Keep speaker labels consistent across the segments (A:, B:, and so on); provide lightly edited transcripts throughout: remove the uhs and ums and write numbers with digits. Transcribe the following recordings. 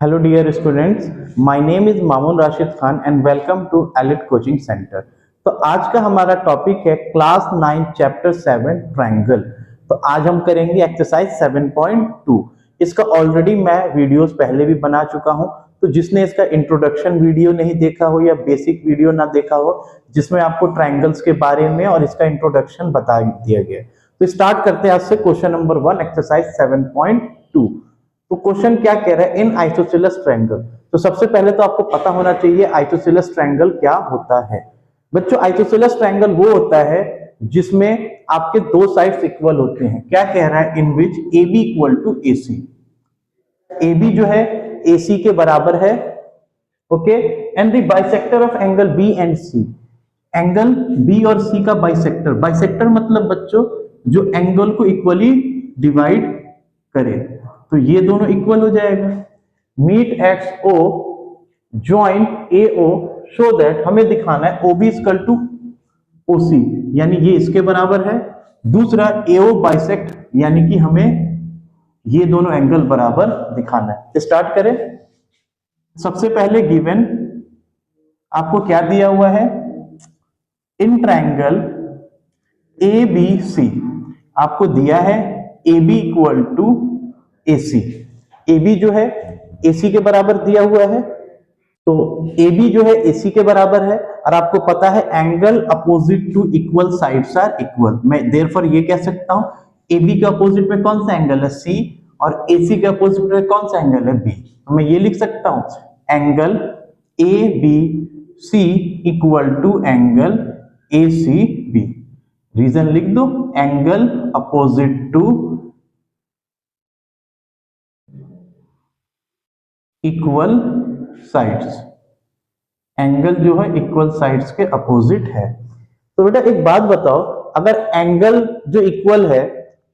A: Hello dear students, my name is Mamun Rashid Khan and welcome to Elite Coaching Center। तो आज का हमारा टॉपिक है क्लास 9 चैप्टर 7 ट्रायंगल। तो आज हम करेंगे एक्सरसाइज 7.2। इसका ऑलरेडी मैं वीडियोस पहले भी बना चुका हूं, तो जिसने इसका इंट्रोडक्शन वीडियो नहीं देखा हो या बेसिक वीडियो ना देखा हो जिसमें आपको ट्रायंगल्स के बारे में और इसका इंट्रोडक्शन बता दिया गया। तो स्टार्ट करते हैं आज से क्वेश्चन नंबर 1 एक्सरसाइज 7.2। तो क्वेश्चन क्या कह रहा है, इन आइसोसेलेस ट्रायंगल। तो सबसे पहले तो आपको पता होना चाहिए आइसोसेलेस ट्रायंगल क्या होता है। बच्चों, आइसोसेलेस ट्रायंगल वो होता है जिसमें आपके दो साइड्स इक्वल होते हैं। क्या कह रहा है, in which A B equal to A C. A B जो है ए सी के बराबर है, okay. And the bisector of angle B and C. Angle B और सी का बाइसेक्टर, बाइसेक्टर मतलब बच्चों जो एंगल को इक्वली डिवाइड करे, तो ये दोनों इक्वल हो जाएगा। Meet X O joint A O show that, हमें दिखाना है O B equal to O C, यानी ये इसके बराबर है। दूसरा ए ओ बाइसेक्ट, यानी कि हमें ये दोनों एंगल बराबर दिखाना है। स्टार्ट करें। सबसे पहले गिवन आपको क्या दिया हुआ है, इन ट्रायंगल ए बी सी आपको दिया है A B equal to A C. A B जो है ए सी के बराबर दिया हुआ है, तो ए बी जो है ए सी के बराबर है। और आपको पता है angle opposite to equal sides are equal. मैं देयरफॉर ये कह सकता हूं ए बी के अपोजिट में कौन सा एंगल है, सी, और ए सी के अपोजिट में कौन सा एंगल है, बी। तो मैं ये लिख सकता हूं angle A B C equal to angle A C B. Reason लिख दो, angle opposite to equal sides. Angle जो है इक्वल साइड्स के अपोजिट है। तो बेटा एक बात बताओ, अगर एंगल जो इक्वल है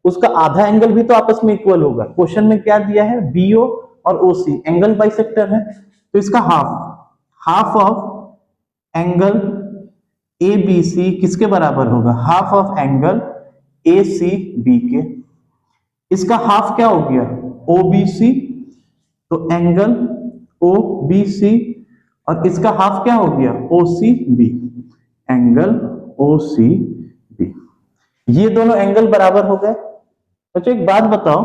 A: उसका आधा एंगल भी तो आपस में इक्वल होगा। क्वेश्चन में क्या दिया है, बीओ और ओसी एंगल बाइसेक्टर है, तो इसका half of angle A B C किसके बराबर होगा, half of angle A C B के। इसका हाफ क्या हो गया, ओ बी सी, तो एंगल ओ बी सी, और इसका हाफ क्या हो गया, O C B, angle O C B. ये दोनों एंगल बराबर हो गए। बच्चों एक बात बताओ,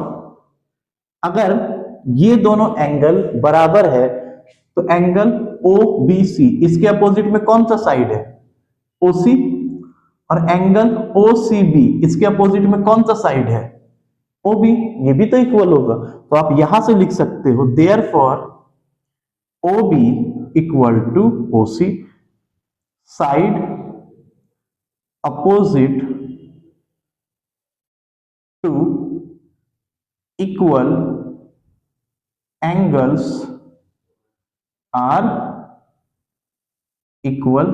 A: अगर ये दोनों एंगल बराबर है तो एंगल ओ बी सी इसके अपोजिट में कौन सा साइड है, ओ सी, और एंगल ओ सी बी इसके अपोजिट में कौन सा साइड है, ओ बी। ये भी तो इक्वल होगा। तो आप यहां से लिख सकते हो therefore O B equal to O C, side opposite to equal angles are equal,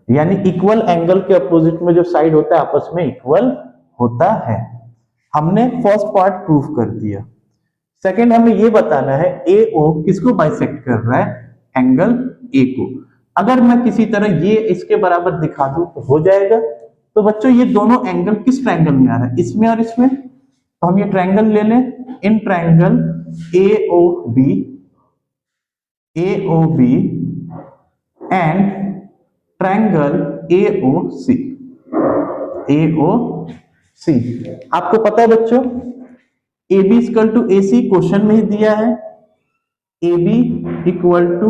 A: यानी इक्वल एंगल के अपोजिट में जो साइड होता है आपस में इक्वल होता है। हमने फर्स्ट पार्ट प्रूफ कर दिया। सेकंड हमें ये बताना है ए ओ किसको बाइसेक्ट कर रहा है, एंगल ए को। अगर मैं किसी तरह ये इसके बराबर दिखा दूं तो हो जाएगा। तो बच्चों ये दोनों एंगल किस ट्रायंगल में आ रहा है, इसमें और इसमें। तो हम ये ट्रायंगल ले लें, in triangle A O B and triangle A O C. आपको पता है बच्चों A B equal to A C question में ही दिया है, A B equal to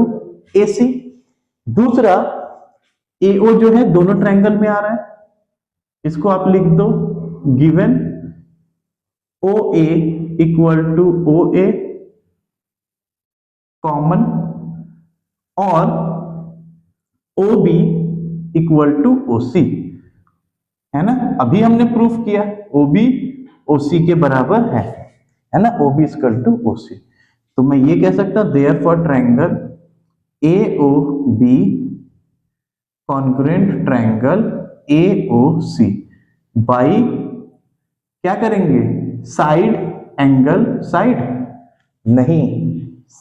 A: A C. दूसरा ए ओ जो है दोनों ट्रायंगल में आ रहा है, इसको आप लिख दो given O A equal to O A common, और O B equal to O C, है ना। अभी हमने प्रूफ किया ओ बी ओ सी के बराबर है ना, O B equal to O C. तो मैं ये कह सकता हूं therefore triangle A O B congruent triangle A O C by क्या करेंगे, साइड एंगल साइड, नहीं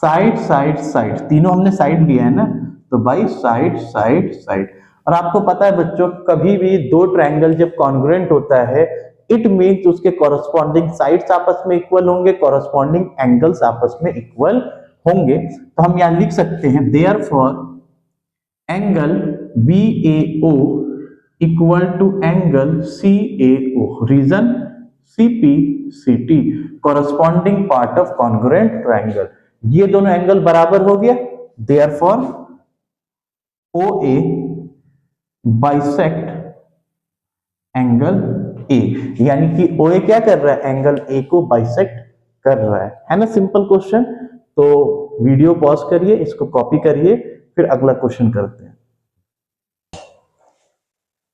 A: साइड साइड साइड, तीनों हमने साइड लिया है ना, तो बाई साइड साइड साइड। और आपको पता है बच्चों कभी भी दो ट्रायंगल जब कॉन्ग्रुएंट होता है इट मीन्स उसके कॉरस्पॉन्डिंग साइड्स आपस में इक्वल होंगे, कॉरस्पॉन्डिंग एंगल्स आपस में इक्वल होंगे तो हम यहाँ लिख सकते हैं therefore angle BAO equal to angle CAO, reason CPCT, corresponding part of congruent triangle. ये दोनों एंगल बराबर हो गया, therefore OA bisect angle A, यानी कि OA क्या कर रहा है, एंगल A को बाइसेक्ट कर रहा है ना। Simple question. तो वीडियो पॉज करिए, इसको कॉपी करिए, फिर अगला क्वेश्चन करते हैं।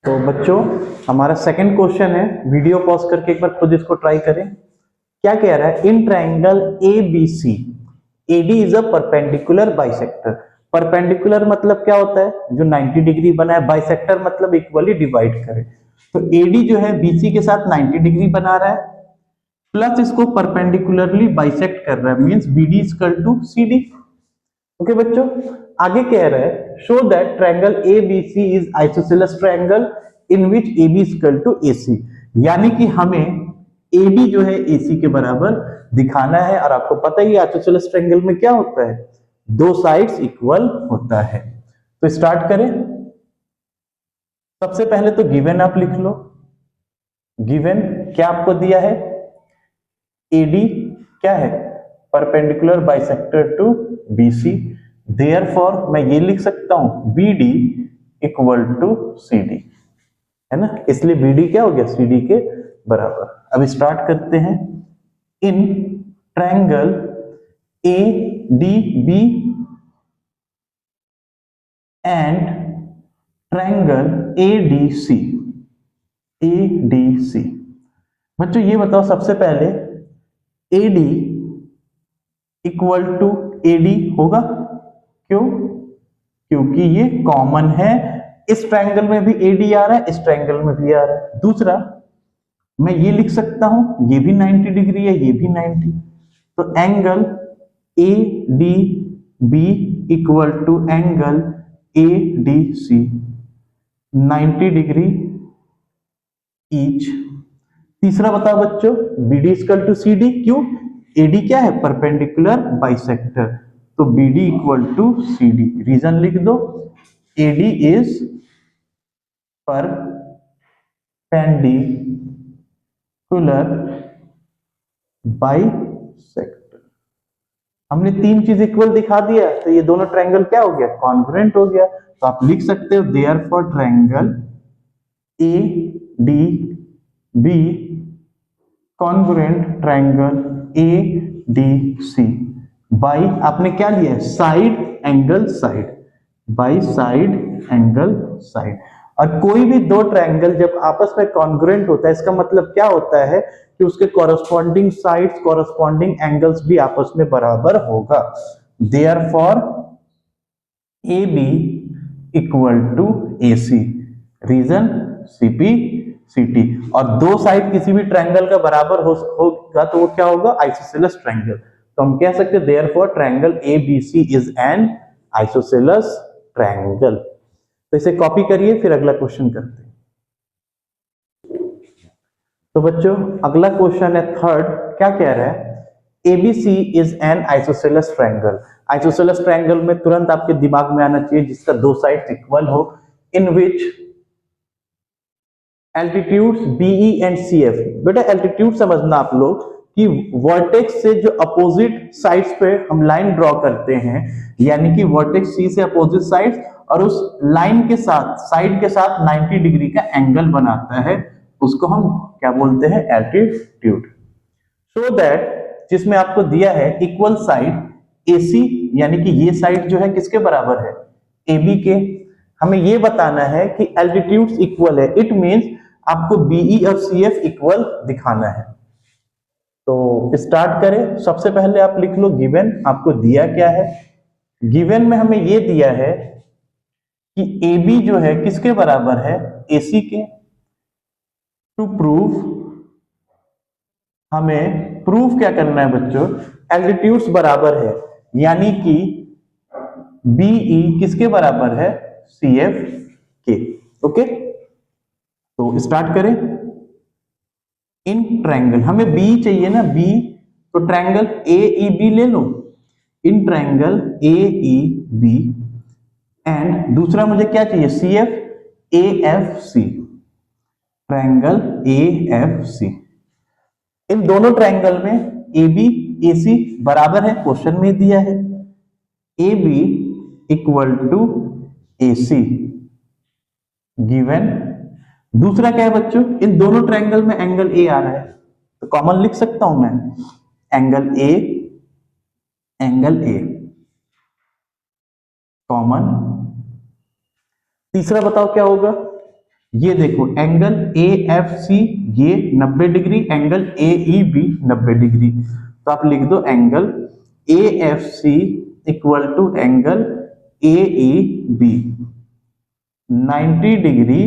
A: तो बच्चों हमारा सेकंड क्वेश्चन है, वीडियो पॉज करके एक बार खुद इसको ट्राई करें। क्या कह रहा है, in triangle ABC AD is a perpendicular bisector. Perpendicular मतलब क्या होता है, जो 90 डिग्री बना है। बाइसेक्टर मतलब इक्वली डिवाइड करे। तो AD जो है BC के साथ 90 डिग्री बना रहा है, प्लस इसको परपेंडिकुलरली बाइसेक्ट कर रहा है, means BD equal to CD। Okay बच्चों, आगे कह रहा है show that triangle ABC is isosceles triangle in which AB equal to AC, यानी कि हमें AB जो है AC के बराबर दिखाना है। और आपको पता ही है आइसोसेलेस ट्रायंगल में क्या होता है, दो साइड्स इक्वल होता है। तो स्टार्ट करें। सबसे पहले तो गिवन आप लिख लो। गिवन क्या आपको दिया है, AD क्या है, perpendicular bisector to BC। Therefore मैं ये लिख सकता हूं BD इक्वल टू CD, है ना, इसलिए BD क्या हो गया, CD के बराबर। अब स्टार्ट करते हैं। In triangle ADB and triangle ADC। बच्चों ये बताओ सबसे पहले AD इक्वल टू AD होगा, क्यों, क्योंकि ये कॉमन है। इस ट्रायंगल में भी AD आ रहा है, इस ट्रायंगल में भी आ रहा है। दूसरा मैं ये लिख सकता हूं, ये भी 90 डिग्री है, ये भी 90, तो angle ADB equal to angle ADC 90 degree each. तीसरा बताओ बच्चों BD इक्वल टू CD, क्यों, AD क्या है, परपेंडिकुलर बाइसेक्टर, तो BD equal to CD। Reason लिख दो, AD इज परपेंडिकुलर बाइसेक्टर। हमने तीन चीज इक्वल दिखा दिया, तो ये दोनों ट्रायंगल क्या हो गया, कॉन्ग्रुएंट हो गया। तो आप लिख सकते हो therefore triangle ADB congruent triangle ADC by, आपने क्या लिया, side angle side, by side angle side. और कोई भी दो ट्रायंगल जब आपस में कॉन्ग्रुएंट होता है, इसका मतलब क्या होता है कि उसके कॉरस्पॉन्डिंग साइड्स, कॉरस्पॉन्डिंग एंगल्स भी आपस में बराबर होगा। Therefore AB equal to AC, reason CPCT। और दो साइड किसी भी ट्रायंगल का बराबर होगा तो वो क्या होगा, आइसोसेलेस ट्रायंगल। तो हम कह सकते हैं therefore triangle ABC is an isosceles triangle. तो इसे कॉपी करिए, फिर अगला क्वेश्चन करते हैं। तो बच्चों अगला क्वेश्चन है थर्ड, क्या कह रहा है, ABC is an isosceles triangle. Isosceles triangle में तुरंत आपके दिमाग में आना चाहिए जिसका दो साइड्स इक्वल हो, इन विच एल्टीट्यूड्स BE एंड CF। बेटा एल्टीट्यूड समझना आप लोग कि वर्टेक्स से जो अपोजिट साइड्स पे हम लाइन ड्रॉ करते हैं, यानी कि वर्टेक्स C से अपोजिट साइड्स, और उस लाइन के साथ, साइड के साथ 90 डिग्री का एंगल बनाता है, उसको हम क्या बोलते हैं, एल्टीट्यूड। सो दैट जिसमें आपको दिया है इक्वल साइड AC, यानी कि ये साइड जो है किसके बराबर है, AB के। हमें ये बताना है कि एल्टीट्यूड्स इक्वल है, इट मींस आपको BE और CF इक्वल दिखाना है। तो स्टार्ट करें। सबसे पहले आप लिख लो गिवन, आपको दिया क्या है। गिवन में हमें ये दिया है कि AB जो है किसके बराबर है, AC के। टू प्रूव, हमें प्रूफ क्या करना है बच्चों, एल्टीट्यूड्स बराबर है, यानी कि BE किसके बराबर है, CF के। ओके, तो स्टार्ट करें। इन ट्रायंगल, हमें B चाहिए ना, B, तो ट्रायंगल AEB ले लो। In triangle A E B, and दूसरा मुझे क्या चाहिए, C F A F C, triangle A F C. इन दोनों ट्रायंगल में ए बी ए सी बराबर है, क्वेश्चन में दिया है A B equal to A C given. दूसरा क्या है बच्चों, इन दोनों ट्रायंगल में एंगल ए आ रहा है, तो कॉमन लिख सकता हूं मैं angle A, angle A common. तीसरा बताओ क्या होगा, ये देखो एंगल ए एफ सी ये 90 degree, angle A E B 90 degree, तो आप लिख दो angle A F C equal to angle A E B 90 degree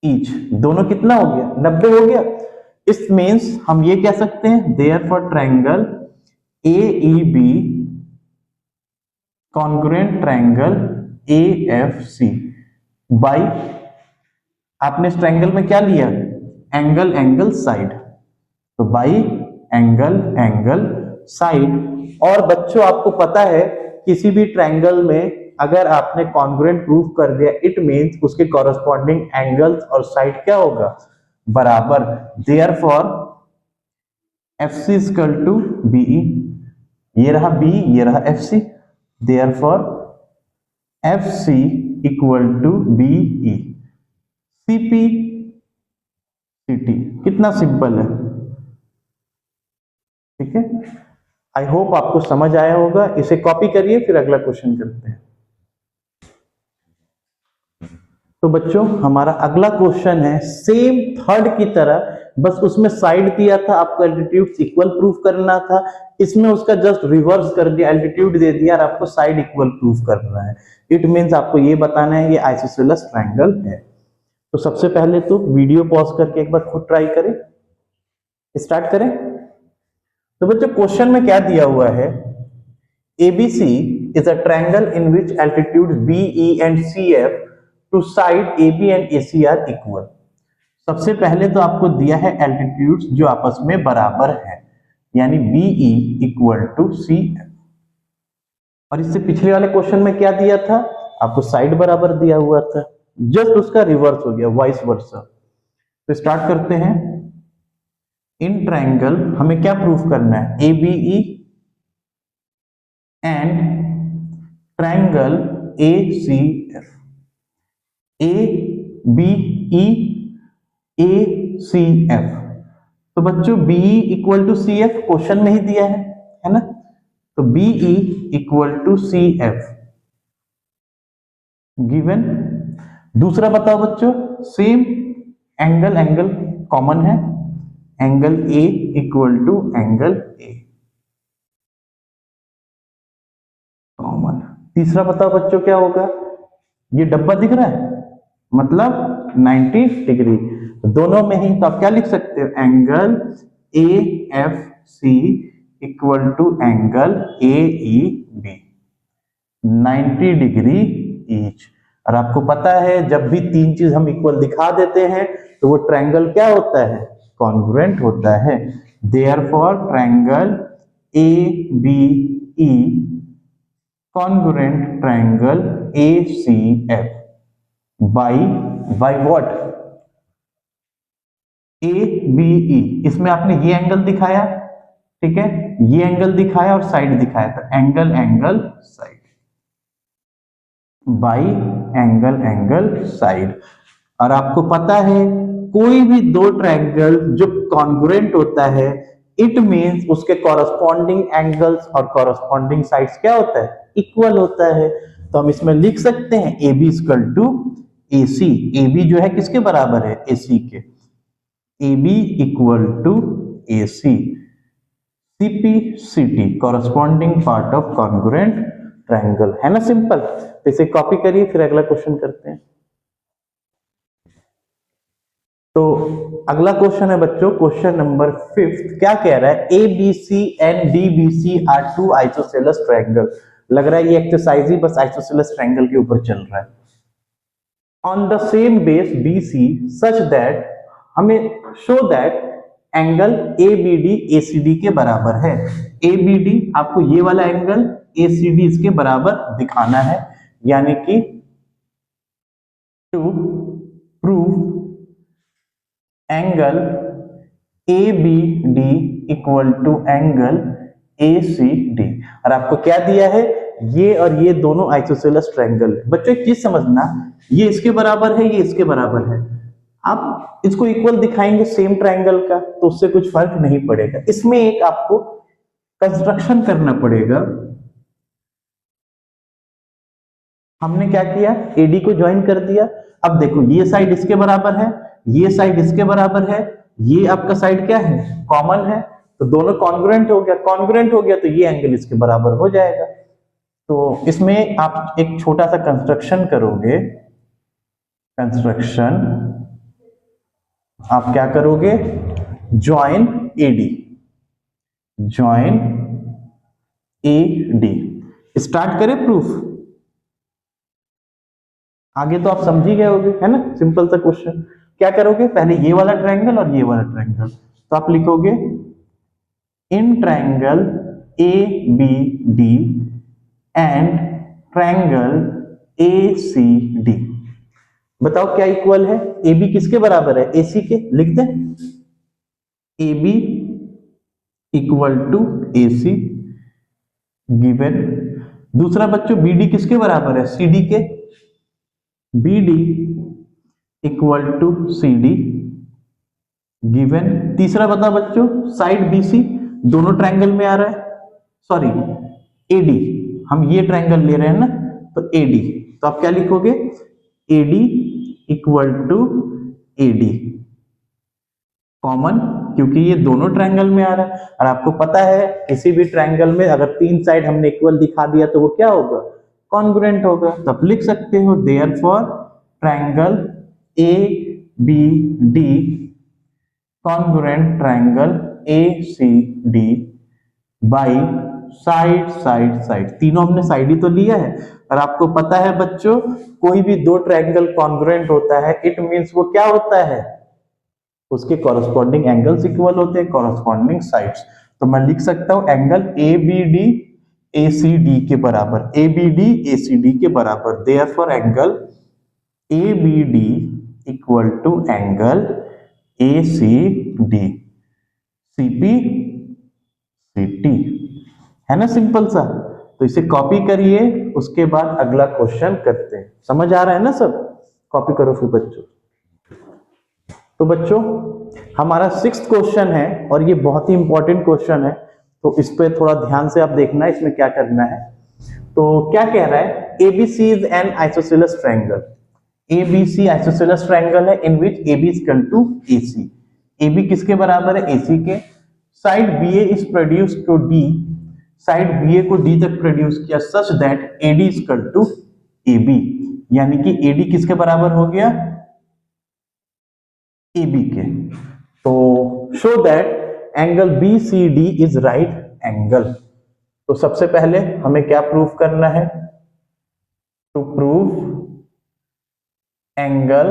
A: each. दोनों कितना हो गया, 90 हो गया। इस मीन्स हम ये कह सकते हैं therefore triangle A E B congruent triangle A F C by, आपने इस ट्रायंगल में क्या लिया, एंगल एंगल साइड, तो बाई एंगल एंगल साइड। और बच्चों आपको पता है किसी भी ट्रायंगल में अगर आपने कॉन्ग्रुएंट प्रूफ कर दिया, इट मींस उसके कॉरेस्पॉन्डिंग एंगल्स और साइड क्या होगा, बराबर। Therefore F C equal to BE, ये रहा बी ये रहा F C, therefore F C equal to BE CP CT. कितना सिंपल है, ठीक है। आई होप आपको समझ आया होगा। इसे कॉपी करिए, फिर अगला क्वेश्चन करते हैं। तो बच्चों हमारा अगला क्वेश्चन है सेम थर्ड की तरह, बस उसमें साइड दिया था, आपको एल्टीट्यूड इक्वल प्रूफ करना था। इसमें उसका जस्ट रिवर्स कर दिया, एल्टीट्यूड दे दिया और आपको साइड इक्वल प्रूफ करना है। इट मींस आपको ये बताना है ये आइसोसेलेस ट्रायंगल है। तो सबसे पहले तो वीडियो पॉज करके एक बार खुद ट्राई करें, स्टार्ट करें। तो बच्चों क्वेश्चन में क्या दिया हुआ है, ABC is a triangle in which altitudes BE and CF to side AB and AC are equal। सबसे पहले तो आपको दिया है एल्टीट्यूड्स जो आपस में बराबर है, यानी BE इक्वल टू CF। और इससे पिछले वाले क्वेश्चन में क्या दिया था, आपको साइड बराबर दिया हुआ था, जस्ट उसका रिवर्स हो गया, वाइस वर्सा। तो स्टार्ट करते हैं। इन ट्रायंगल हमें क्या प्रूफ करना है, ABE and triangle ACF, ABE ACF। तो बच्चों BE equal to CF question में ही दिया है ना, तो BE equal to CF given. दूसरा बताओ बच्चों, सेम एंगल एंगल कॉमन है, angle A equal to angle A common. तीसरा बताओ बच्चों क्या होगा, ये डब्बा दिख रहा है मतलब 90 डिग्री, दोनों में ही, तो आप क्या लिख सकते हो, angle AFC equal to angle AEB 90 degree each. और आपको पता है जब भी तीन चीज हम इक्वल दिखा देते हैं तो वो ट्रायंगल क्या होता है, कॉन्ग्रुएंट होता है। Therefore triangle ABE congruent triangle ACF by what, ABE। इसमें आपने ये एंगल दिखाया, ठीक है, ये एंगल दिखाया और साइड दिखाया, तो angle angle side by angle angle side. और आपको पता है कोई भी दो ट्रायंगल जो कॉन्ग्रुएंट होता है, इट मींस उसके कॉरेस्पॉन्डिंग एंगल्स और कॉरेस्पॉन्डिंग साइड्स क्या होता है, इक्वल होता है। तो हम इसमें लिख सकते हैं AB equal to AC। AB जो है किसके बराबर है, AC के, AB equal to AC CP CT corresponding part of congruent triangle, है ना सिंपल। तो इसे कॉपी करिए, फिर अगला क्वेश्चन करते हैं। तो अगला क्वेश्चन है बच्चों क्वेश्चन नंबर 5। क्या कह रहा है, ABC and DBC are two isosceles triangle. लग रहा है ये एक्सरसाइज ही बस आइसोसेलेस ट्रायंगल के ऊपर चल रहा है। On the same base BC such that, हमें show that angle ABD ACD के बराबर है। ABD आपको ये वाला एंगल, ACD इसके बराबर दिखाना है, यानी कि to prove angle ABD equal to angle ACD। और आपको क्या दिया है, ये और ये दोनों आइसोसेलेस ट्रायंगल है। बच्चों एक चीज समझना, ये इसके बराबर है, ये इसके बराबर है। आप इसको इक्वल दिखाएंगे सेम ट्रायंगल का, तो उससे कुछ फर्क नहीं पड़ेगा। इसमें एक आपको कंस्ट्रक्शन करना पड़ेगा। हमने क्या किया, AD को ज्वाइन कर दिया। अब देखो ये साइड इसके बराबर है, ये साइड इसके बराबर है, ये आपका साइड क्या है, कॉमन है, तो दोनों कॉन्ग्रुएंट हो गया। कॉन्ग्रुएंट हो गया तो ये एंगल इसके बराबर हो जाएगा। तो इसमें आप एक छोटा सा कंस्ट्रक्शन करोगे। कंस्ट्रक्शन आप क्या करोगे, join AD, join AD। Start करें प्रूफ। आगे तो आप समझ ही गए होगे, है ना, सिंपल सा क्वेश्चन। क्या करोगे, पहले ये वाला ट्रायंगल और ये वाला ट्रायंगल, तो आप लिखोगे in triangle ABD and triangle ACD। बताओ क्या इक्वल है, AB किसके बराबर है, AC के। लिख दें AB equal to AC given. दूसरा बच्चों BD किसके बराबर है, CD के। BD equal to CD given. तीसरा बताओ बच्चों, साइड BC दोनों ट्रायंगल में आ रहा है, सॉरी AD, हम ये ट्रायंगल ले रहे हैं ना, तो AD, तो आप क्या लिखोगे, AD equal to AD common, क्योंकि ये दोनों ट्रायंगल में आ रहा है। और आपको पता है किसी भी ट्रायंगल में अगर तीन साइड हमने इक्वल दिखा दिया तो वो क्या होगा, कॉन्ग्रुएंट होगा। तो आप लिख सकते हो therefore triangle ABD congruent triangle ACD by side side side. तीनों हमने साइड ही तो लिया है। और आपको पता है बच्चों, कोई भी दो ट्रायंगल कॉन्ग्रुएंट होता है, इट मींस वो क्या होता है, उसके कॉरस्पॉन्डिंग एंगल्स इक्वल होते हैं, कॉरस्पॉन्डिंग साइड्स। तो मैं लिख सकता हूं एंगल ABD ACD के बराबर, ABD ACD के बराबर, therefore angle ABD equal to angle ACD CP CT, है ना, सिंपल सा। तो इसे कॉपी करिए, उसके बाद अगला क्वेश्चन करते हैं। समझ आ रहा है ना सब, कॉपी करो फिर बच्चों। तो बच्चों हमारा 6th क्वेश्चन है और ये बहुत ही इंपॉर्टेंट क्वेश्चन है, तो इस पे थोड़ा ध्यान से आप देखना है इसमें क्या करना है। तो क्या कह रहा है, ABC is an isosceles triangle. ABC isosceles triangle है in which AB is equal to AC। AB किसके बराबर है, AC के। Side BA is produce to D, side BA को D तक प्रोड्यूस किया such that AD is equal to AB, यानी कि AD किसके बराबर हो गया, AB के। तो show that angle BCD is right angle. तो सबसे पहले हमें क्या प्रूफ करना है, to prove angle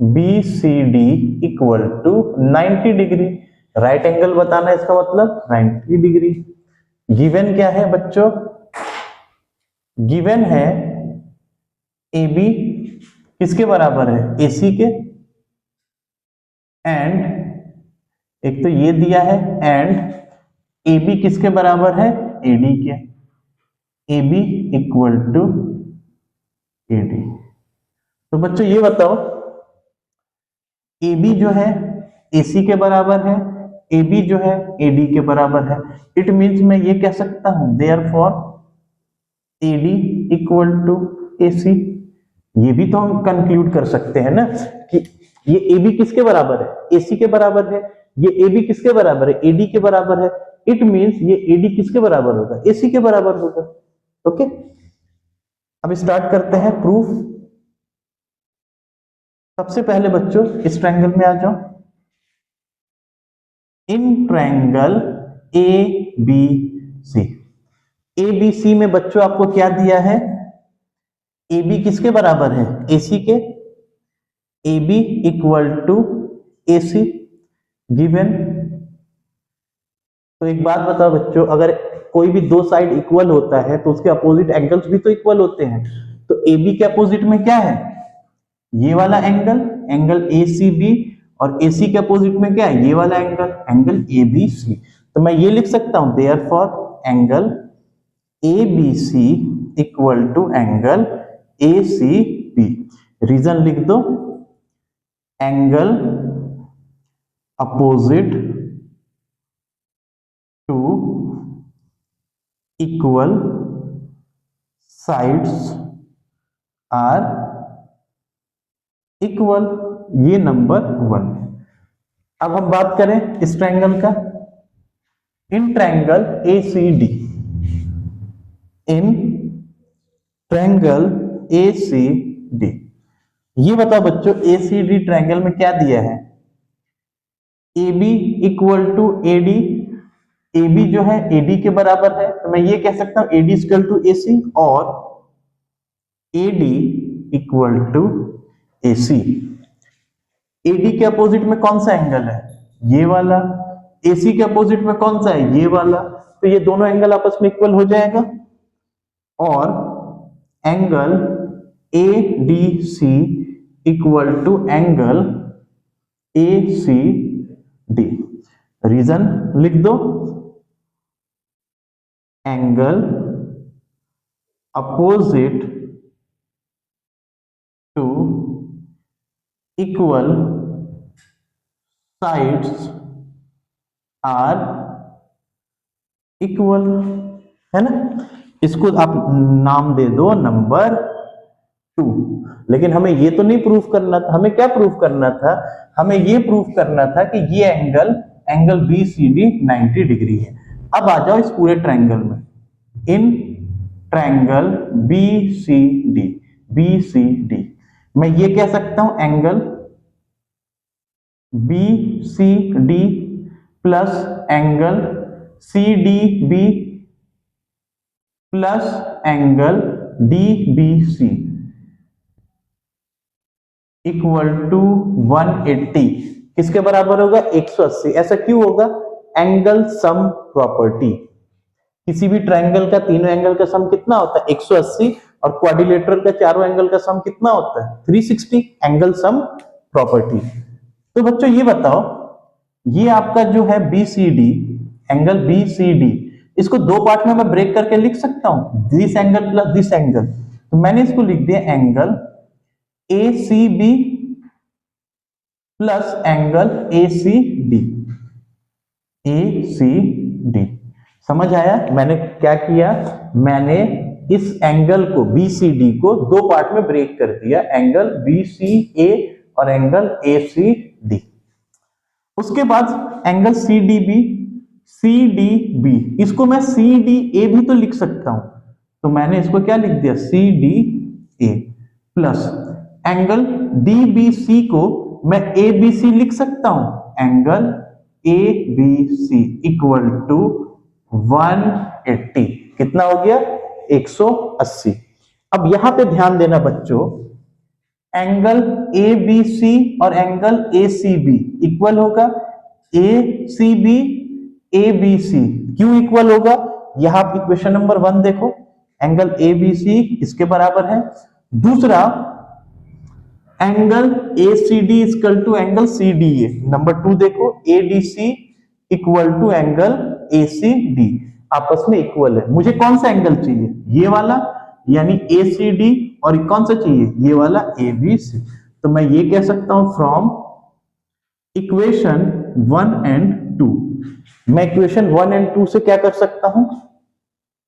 A: BCD equal to 90 degree. Right angle बताना है, इसका मतलब 90 डिग्री। गिवन क्या है बच्चों, गिवन है AB किसके बराबर है, AC के, एंड एक तो ये दिया है, एंड AB किसके बराबर है, AD के। AB equal to AD। तो बच्चों ये बताओ, AB जो है AC के बराबर है, AB जो है AD के बराबर है। इट मीन्स मैं ये कह सकता हूं therefore AD equal to AC। ये भी तो हम कंक्लूड कर सकते हैं ना कि ये AB किसके बराबर है, AC के बराबर है। ये AB किसके बराबर है, AD के बराबर है। इट मीन्स ये AD किसके बराबर होगा, AC के बराबर होगा। ओके, अब स्टार्ट करते हैं प्रूफ। सबसे पहले बच्चों इस ट्रायंगल में आ जाओ। इन ट्रायंगल ABC, ABC में बच्चों आपको क्या दिया है, AB किसके बराबर है, AC के। AB equal to AC, given. तो एक बात बताओ बच्चों, अगर कोई भी दो साइड इक्वल होता है तो उसके अपोजिट एंगल्स भी तो इक्वल होते हैं। तो ए बी के अपोजिट में क्या है, ये वाला angle, angle A C B, और ए सी के अपोजिट में क्या है, ये वाला angle, angle A B C. तो मैं ये लिख सकता हूं therefore angle A B C equal to angle A C B. Reason लिख दो, angle opposite to equal sides are equal, ये नंबर 1 है। अब हम बात करें इस ट्रायंगल का, in triangle A C D, in triangle A C D, ये बताओ बच्चों ए सी डी ट्रायंगल में क्या दिया है, A B equal to A D, A B जो है ए डी के बराबर है, तो मैं ये कह सकता हूं A D equal to A C, और A D equal to A C. A D के अपोजिट में कौन सा एंगल है, ये वाला, ए सी के अपोजिट में कौन सा है, ये वाला, तो ये दोनों एंगल आपस में इक्वल हो जाएगा, और angle A D C equal to angle A C D. Reason लिख दो, angle opposite to equal sides are equal, है ना। इसको आप नाम दे दो नंबर 2। लेकिन हमें ये तो नहीं प्रूफ करना था, हमें क्या प्रूफ करना था, हमें ये प्रूफ करना था कि ये angle B C D 90 degree है। अब आ जाओ इस पूरे ट्रायंगल में, in triangle B C D, मैं ये कह सकता हूं angle B C D plus angle C D B plus angle D B C equal to 180, किसके बराबर होगा, 180। ऐसा क्यों होगा, एंगल सम प्रॉपर्टी, किसी भी ट्रायंगल का तीनों एंगल का सम कितना होता है, 180, और क्वाड्रिलेटरल का चारों एंगल का सम कितना होता है, 360, एंगल सम प्रॉपर्टी। तो बच्चों ये बताओ, ये आपका जो है BCD, एंगल BCD, इसको दो पार्ट में मैं ब्रेक करके लिख सकता हूं, this angle plus this angle. तो मैंने इसको लिख दिया angle ACB plus angle ACD, ACD। समझ आया मैंने क्या किया, मैंने इस एंगल को BCD को दो पार्ट में ब्रेक कर दिया, एंगल BCA और एंगल ACD। उसके बाद एंगल CDB, इसको मैं CDA भी तो लिख सकता हूं, तो मैंने इसको क्या लिख दिया, CDA प्लस एंगल DBC को मैं ABC लिख सकता हूं, एंगल ABC इक्वल टू 180, कितना हो गया, 180। अब यहां पे ध्यान देना बच्चों, एंगल ABC और एंगल ACB इक्वल होगा, ACB ABC क्यों इक्वल होगा, यहां आप इक्वेशन नंबर 1 देखो, एंगल ABC इसके बराबर है। दूसरा angle ACD equal to angle CDA। Number 2 देखो, ADC equal to angle ACD, आपस में इक्वल है। मुझे कौन सा एंगल चाहिए, ये वाला यानी ACD, और कौन सा चाहिए, ये वाला ABC। तो मैं ये कह सकता हूं फ्रॉम इक्वेशन 1 एंड 2, मैं इक्वेशन 1 एंड 2 से क्या कर सकता हूं,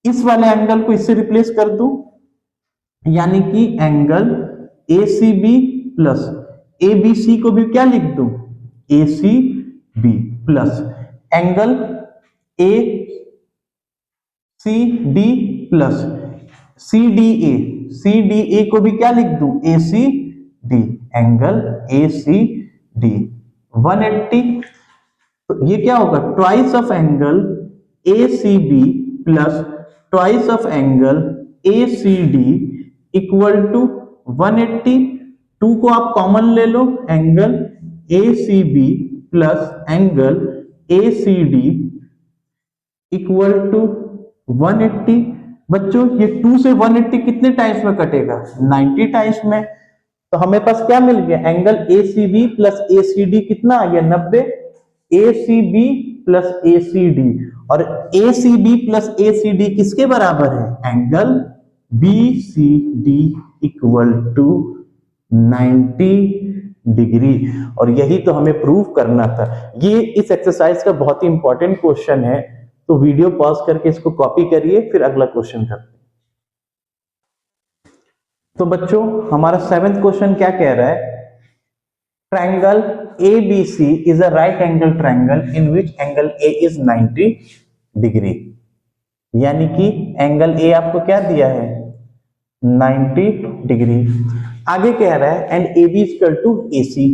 A: इस वाले एंगल को इससे रिप्लेस कर दूं, यानी कि एंगल ACB प्लस ABC को भी क्या लिख दूं, ACB plus angle ACD plus CDA को भी क्या लिख दूं, ACD, एंगल ACD 180। तो ये क्या होगा, twice of angle ACB plus twice of angle ACD equal to 180। 2 को आप कॉमन ले लो, angle ACB plus angle ACD equal to 180। बच्चों ये 2 से 180 कितने टाइम्स में कटेगा? 90 टाइम्स में। तो हमें पास क्या मिल गया? एंगल ACB प्लस ACD कितना आ गया? 90। ACB प्लस ACD, और ACB प्लस ACD किसके बराबर है? Angle BCD equal to 90 degree. और यही तो हमें प्रूव करना था। ये इस एक्सरसाइज का बहुत ही इंपॉर्टेंट क्वेश्चन है, तो वीडियो पॉज करके इसको कॉपी करिए, फिर अगला क्वेश्चन करते हैं। तो बच्चों हमारा 7th क्वेश्चन क्या कह रहा है? Triangle ABC is a right angle triangle in which angle A is 90 degree. यानी कि एंगल A आपको क्या दिया है? 90 डिग्री। आगे कह रहा है and AB equal to AC।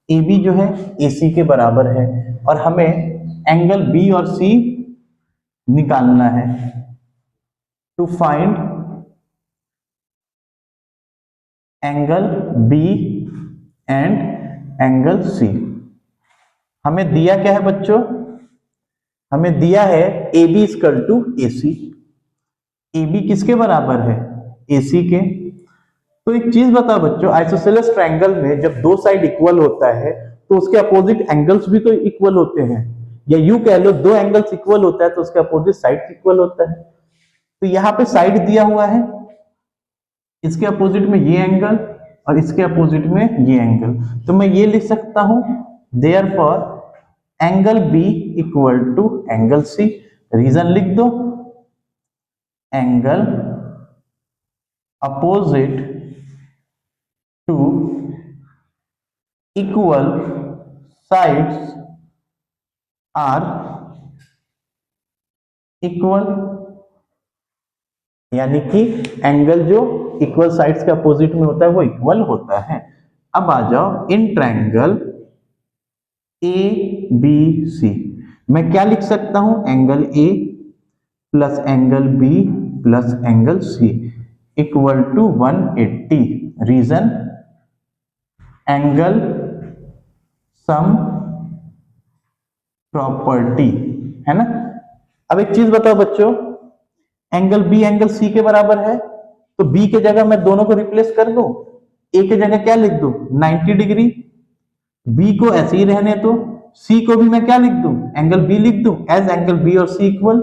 A: AB जो है AC के बराबर है, और हमें एंगल B और C निकालना है। To find angle B and angle C। हमें दिया क्या है बच्चों? हमें दिया है AB equal to AC। AB किसके बराबर है? AC के। तो एक चीज बताओ बच्चों, आइसोसेलेस ट्रायंगल में जब दो साइड इक्वल होता है तो उसके अपोजिट एंगल्स भी तो इक्वल होते हैं, या यूं कह लो दो एंगल्स इक्वल होता है तो उसके अपोजिट साइड इक्वल होता है। तो यहाँ पे साइड दिया हुआ है, इसके अपोजिट में ये एंगल और इसके अपोजिट में ये एंगल, तो मैं ये लिख सकता हूं therefore angle B equal to angle C। Reason लिख दो, angle opposite to equal sides are equal. यानी कि एंगल जो इक्वल साइड्स के अपोजिट में होता है वो इक्वल होता है। अब आ जाओ इन ट्रायंगल ABC, मैं क्या लिख सकता हूं? Angle A plus angle B plus angle C equal to 180। Reason angle sum property, है ना। अब एक चीज बताओ बच्चों, एंगल B एंगल C के बराबर है, तो B के जगह मैं दोनों को रिप्लेस कर दूं। A के जगह क्या लिख दूं? 90 डिग्री। B को ऐसे ही रहने दो, C को भी मैं क्या लिख दूं? एंगल B लिख दूं, एज एंगल B और C इक्वल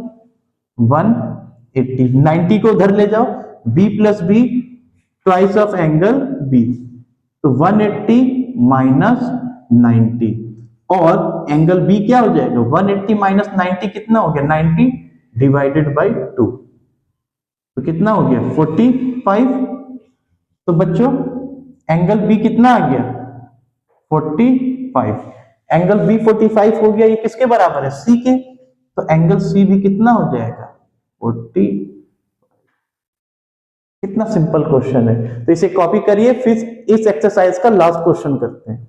A: 180। 90 को उधर ले जाओ, B plus B twice of angle B, तो 180 माइनस 90, और एंगल B क्या हो जाएगा? 180 माइनस 90 कितना हो गया? 90 डिवाइडेड बाई 2, तो कितना हो गया? 45। तो बच्चों एंगल B कितना आ गया? 45। एंगल B 45 हो गया, ये किसके बराबर है? C के, तो एंगल C भी कितना हो जाएगा? 40। कितना सिंपल क्वेश्चन है। तो इसे कॉपी करिए, फिर इस एक्सरसाइज का लास्ट क्वेश्चन करते हैं।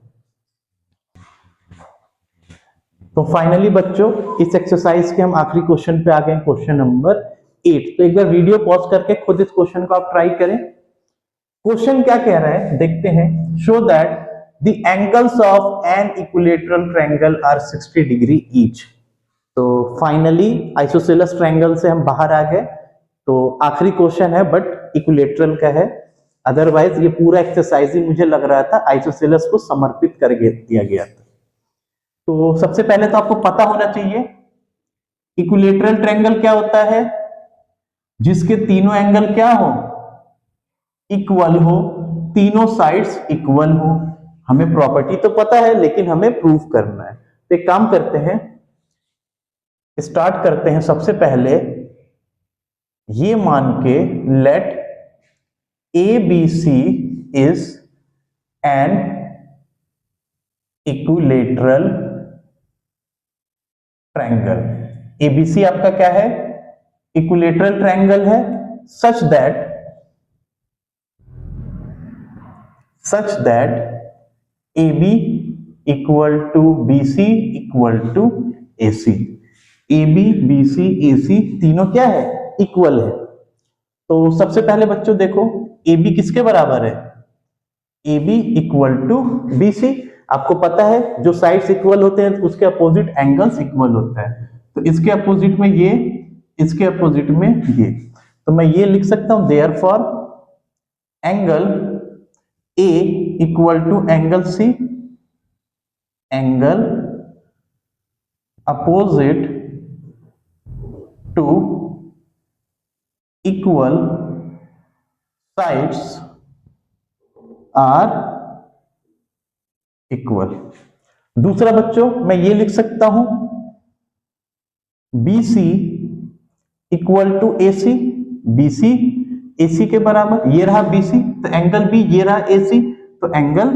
A: तो फाइनली बच्चों इस एक्सरसाइज के हम आखिरी क्वेश्चन पे आ गए, क्वेश्चन नंबर 8। तो एक बार वीडियो पॉज करके खुद इस क्वेश्चन को आप ट्राई करें। क्वेश्चन क्या कह रहा है देखते हैं। Show that the angles of an equilateral triangle are 60 degree each. तो फाइनली आइसोसेलेस ट्रायंगल से हम बाहर आ गए। तो आखिरी क्वेश्चन है बट इक्विलेटरल का है, अदरवाइज ये पूरा एक्सरसाइज ही मुझे लग रहा था आइसोसेलेस को समर्पित कर दिया गया था। तो सबसे पहले तो आपको पता होना चाहिए इक्विलेटरल ट्रायंगल क्या होता है? जिसके तीनों एंगल क्या हो? इक्वल हो, तीनों साइड्स इक्वल हो। हमें प्रॉपर्टी तो पता है लेकिन हमें प्रूव करना है। तो एक काम करते हैं, स्टार्ट करते हैं। सबसे पहले ये मान के let ABC is an equilateral triangle. ABC आपका क्या है? इक्विलेटरल ट्रायंगल है, such that AB equal to BC equal to AC। AB BC AC तीनों क्या है? इक्वल है। तो सबसे पहले बच्चों देखो AB किसके बराबर है? AB equal to BC। आपको पता है जो साइड्स इक्वल होते हैं उसके अपोजिट एंगल्स इक्वल होता है, तो इसके अपोजिट में ये, इसके अपोजिट में ये, तो मैं ये लिख सकता हूं therefore angle A equal to angle C, angle opposite to equal sides are equal. दूसरा बच्चों मैं ये लिख सकता हूं BC equal to AC, BC AC के बराबर, ये रहा BC तो एंगल B, ये रहा AC तो एंगल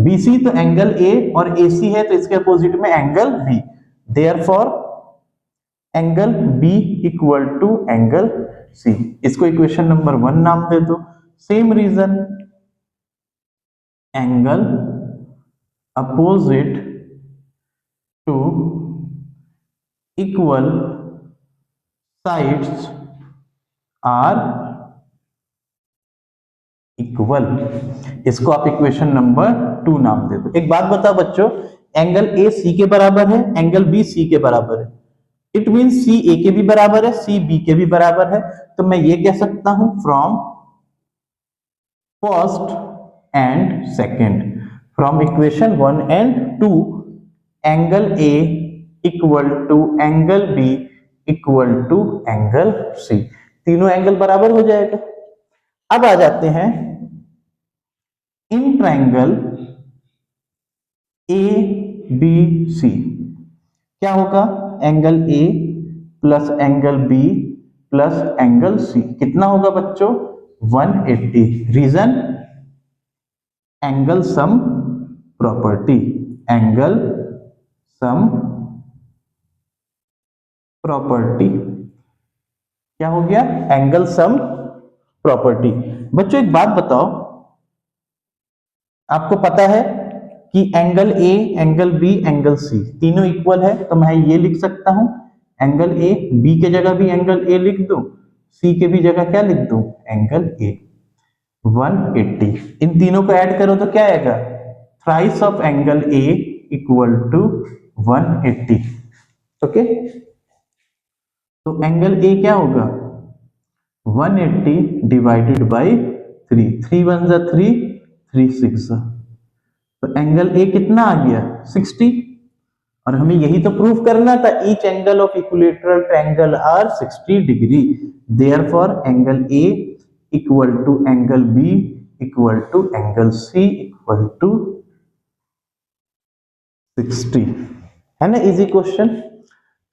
A: BC तो एंगल A और AC है तो इसके अपोजिट में angle B, therefore angle B equal to angle C। इसको इक्वेशन नंबर 1 नाम दे दो। Same reason angle opposite to equal sides are equal, इसको आप इक्वेशन नंबर 2 नाम दे दो। एक बात बताओ बच्चों, एंगल ए सी के बराबर है, एंगल बी सी के बराबर है, इट मीन सी ए के भी बराबर है, सी बी के भी बराबर है, तो मैं ये कह सकता हूं from first and second, from equation 1 and 2 angle A equal to angle B equal to angle C, तीनों एंगल बराबर हो जाएगा। अब आ जाते हैं इन ट्रायंगल ए बी सी, क्या होगा angle A plus angle B plus angle C, कितना होगा बच्चों 180। Reason angle sum property, angle sum property, क्या हो गया एंगल सम प्रॉपर्टी। बच्चों एक बात बताओ, आपको पता है कि angle A, angle B, angle C तीनों इक्वल है, तो मैं ये लिख सकता हूं एंगल ए, बी के जगह भी एंगल ए लिख दूं, सी के भी जगह क्या लिख दूं एंगल ए, 180। इन तीनों को ऐड करो तो क्या आएगा, thrice of angle A equal to 180। Okay, तो एंगल ए क्या होगा 180 डिवाइडेड बाई 3, 3 1 जा 3, 3 6 जा, तो एंगल ए कितना आ गया 60, और हमें यही तो प्रूफ करना था, each angle of equilateral triangle are 60 degree, therefore angle A equal to angle B equal to angle C equal to 60, है ना इजी क्वेश्चन।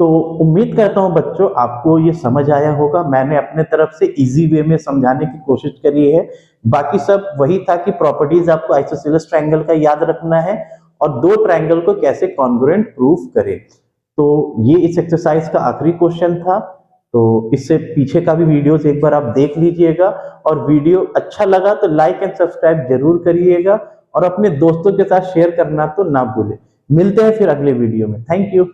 A: तो उम्मीद करता हूं बच्चों आपको ये समझ आया होगा, मैंने अपने तरफ से इजी वे में समझाने की कोशिश करी है, बाकी सब वही था कि प्रॉपर्टीज आपको आइसोसेलेस ट्रायंगल का याद रखना है और दो ट्रायंगल को कैसे कॉन्ग्रुएंट प्रूफ करें। तो ये इस एक्सरसाइज का आखिरी क्वेश्चन था, तो इससे पीछे का भी वीडियोस एक बार आप देख लीजिएगा, और वीडियो अच्छा लगा तो लाइक एंड सब्सक्राइब जरूर करिएगा और अपने दोस्तों के साथ शेयर करना तो ना भूलें। मिलते हैं फिर अगले वीडियो में, थैंक यू।